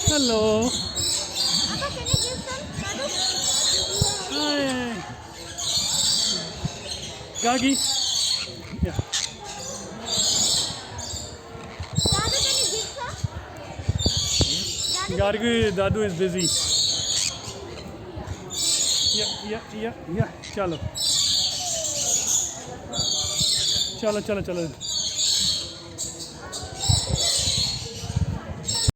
Hello. Hi. Gagi. Yeah. Dadu is busy. Yeah. Chalo. Chalo.